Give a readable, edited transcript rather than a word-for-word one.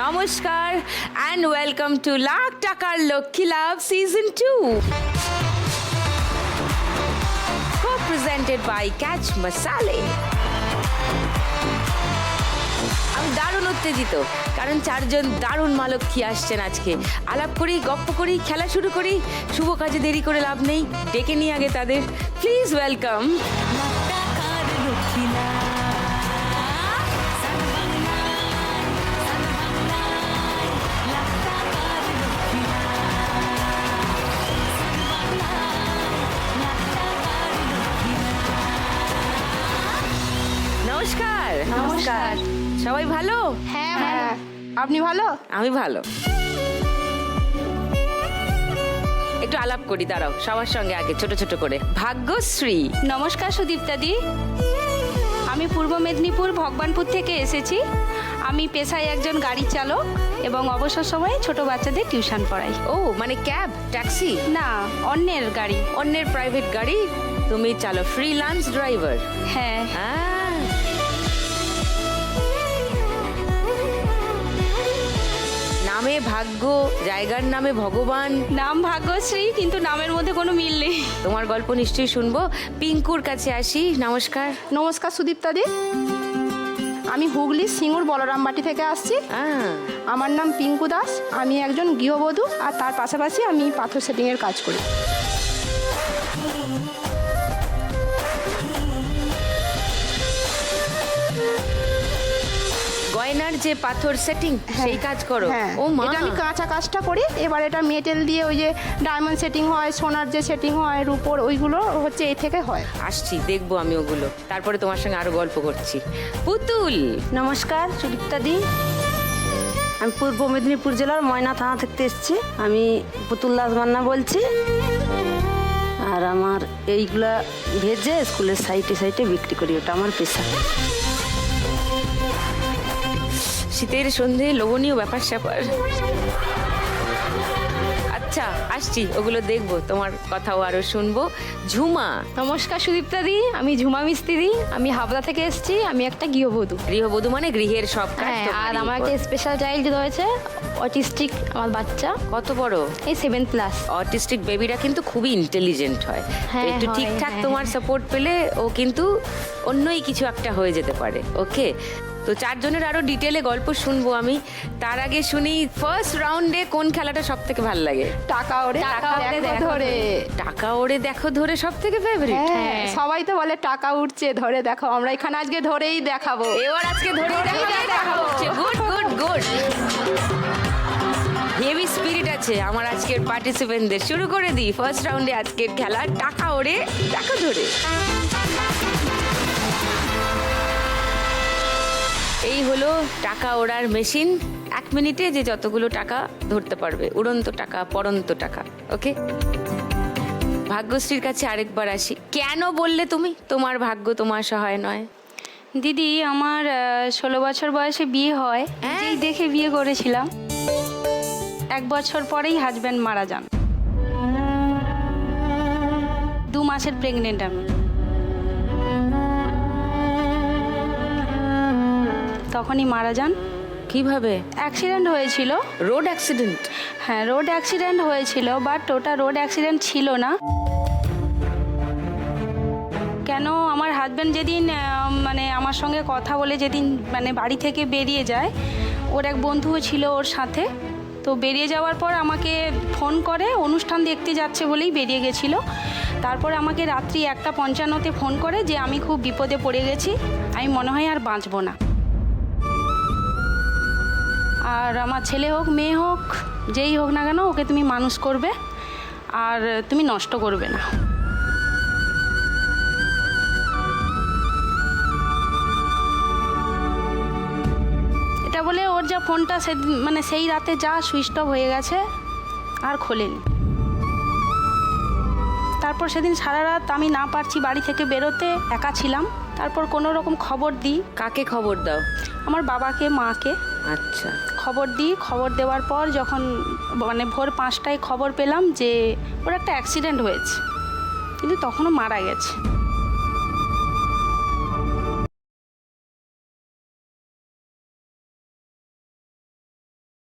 নমস্কার and welcome to lakh টাকার লক্ষ্মী লাভ season 2 co-presented by Catch Masale। আমি দারুণ উত্তেজিত কারণ চারজন দারুণ মা লক্ষ্মী আসছেন আজকে। আলাপ করি, গপ্প করি, খেলা শুরু করি। শুভ কাজে দেরি করে লাভ নেই, ডেকে নিয়ে আগে তাদের। প্লিজ ওয়েলকাম নমস্কার। নমস্কার। সবাই ভালো? হ্যাঁ, আপনি ভালো? আমি ভালো। একটু আলাপ করি, দাঁড়াও সবার সঙ্গে আগে ছোট ছোট করে। ভাগ্যশ্রী। নমস্কার সুদীপ্তাদি, আমি পূর্ব মেদিনীপুর ভগবানপুর থেকে এসেছি। আমি পেশায় একজন গাড়ি চালক এবং অবসর সময়ে ছোট বাচ্চাদের টিউশন পড়াই। ও মানে ক্যাব, ট্যাক্সি? না, অন্যের গাড়ি। অন্যের প্রাইভেট গাড়ি তুমি চালো, ফ্রিল্যান্স ড্রাইভার? হ্যাঁ। নামে ভাগ্য, জায়গার নামে ভগবান। নাম ভাগ্যশ্রী, কিন্তু নামের মধ্যে কোনো মিল নেই। তোমার গল্প নিশ্চয়ই শুনবো। পিঙ্কুর কাছে আসি। নমস্কার। নমস্কার সুদীপ্তাদি, আমি হুগলি সিঙ্গুর বলরামবাটি থেকে আসছি। আমার নাম পিঙ্কু দাস। আমি একজন গৃহবধূ আর তার পাশাপাশি আমি পাথর সেটিংয়ের কাজ করি। গয়নার যে পাথর সেটিং, সেই কাজ করো? হ্যাঁ, ও মা, এটা আমি কাঁচা কাজটা করি। এবার এটা মেটেল দিয়ে ওই যে ডায়মন্ড সেটিং হয়, সোনার যে সেটিং হয়, রূপোর, ওইগুলো হচ্ছে এই থেকে হয়। আসছি, দেখবো আমি ওগুলো, তারপরে তোমার সঙ্গে আরো গল্প করছি। পুতুল। নমস্কার সুদীপ্তাদি, আমি পূর্ব মেদিনীপুর জেলার ময়না থানা থেকে এসেছি। আমি পুতুল দাস মান্না বলছি। আর আমার এইগুলা ভেজে স্কুলের সাইডে সাইডে বিক্রি করি, ওটা আমার পেশা। শীতের সন্ধে লোভনীয় ব্যাপার স্যাপার। আচ্ছা আসছি, ওগুলো দেখবো, তোমার কথাও আরো শুনবো। ঝুমা। নমস্কার সুদীপ্তাদি, আমি ঝুমা মিস্ত্রি। আমি হাবড়া থেকে এসেছি। আমি একটা গৃহবধূ। গৃহবধূ মানে গৃহের সব কাজ হ্যাঁ, আর তোমারই আমার উপর। একটা স্পেশাল চাইল্ড রয়েছে, অটিস্টিক আমার বাচ্চা। কত বড়? এই 7 ক্লাস। অটিস্টিক বেবিরা কিন্তু খুবই ইন্টেলিজেন্ট হয়। তো হ্যাঁ, একটু হয়, ঠিকঠাক হ্যাঁ, তোমার সাপোর্ট পেলে ও কিন্তু অন্যই কিছু একটা হয়ে যেতে পারে। ওকে, তো চারজনের আরো ডিটেলে গল্প শুনবো আমি। তার আগে শুনি ফার্স্ট রাউন্ডে কোন খেলাটা সব থেকে ভালো লাগে? টাকা ওড়ে দেখো ধরে। টাকা ওড়ে দেখো ধরে সব থেকে ফেভারিট? হ্যাঁ, সবাই তো বলে টাকা উঠছে ধরে দেখো। আমরা এখানে আজকে ধরেই দেখাবো। এবার আজকে ধরে দেখাবো। Good good good, heavy spirit আছে আমার আজকের পার্টিসিপেন্টদের। শুরু করে দিই ফার্স্ট রাউন্ডে আজকের খেলা, টাকা ওড়ে টাকা ধরে। এই হলো টাকা ওড়ার মেশিন। 1 মিনিটে যে যতগুলো টাকা ধরতে পারবে, উড়ন্ত টাকা, পড়ন্ত টাকা। ওকে, ভাগ্যশ্রীর কাছে আরেকবার আসি। কেন বললে তুমি তোমার ভাগ্য তোমার সহায় নয়? দিদি, আমার 16 বছর বয়সে বিয়ে হয়। যেই দেখে বিয়ে করেছিলাম, 1 বছর পরেই হাজব্যান্ড মারা যান। 2 মাসের প্রেগনেন্ট আমি। তখনই মারা যান। কিভাবে? অ্যাক্সিডেন্ট হয়েছিল। Road accident? হ্যাঁ, রোড অ্যাক্সিডেন্ট হয়েছিল, বাট ওটা রোড অ্যাক্সিডেন্ট ছিল না। কেন, আমার হাজব্যান্ড যেদিন মানে আমার সঙ্গে কথা বলে যেদিন মানে বাড়ি থেকে বেরিয়ে যায়, ওর এক বন্ধুও ছিল ওর সাথে। তো বেরিয়ে যাওয়ার পর আমাকে ফোন করে, অনুষ্ঠান দেখতে যাচ্ছে বলেই বেরিয়ে গেছিল। তারপর আমাকে রাত্রি 1:55 ফোন করে যে আমি খুব বিপদে পড়ে গেছি, আমি মনে হয় আর বাঁচবো না। আর আমার ছেলে হোক মেয়ে হোক, যেই হোক না কেন, ওকে তুমি মানুষ করবে আর তুমি নষ্ট করবে না। এটা বলে ওর যা ফোনটা মানে সেই রাতে যা সুইচ অফ হয়ে গেছে, আর খোলেনি। তারপর সেদিন সারা রাত আমি না পারছি বাড়ি থেকে বেরোতে, একা ছিলাম। তারপর কোনো রকম খবর দিই। কাকে খবর দাও? আমার বাবাকে, মাকে। আচ্ছা, খবর দিই। খবর দেওয়ার পর যখন মানে ভোর 5টায় খবর পেলাম যে ওর একটা অ্যাক্সিডেন্ট হয়েছে, কিন্তু তখনও মারা গেছে।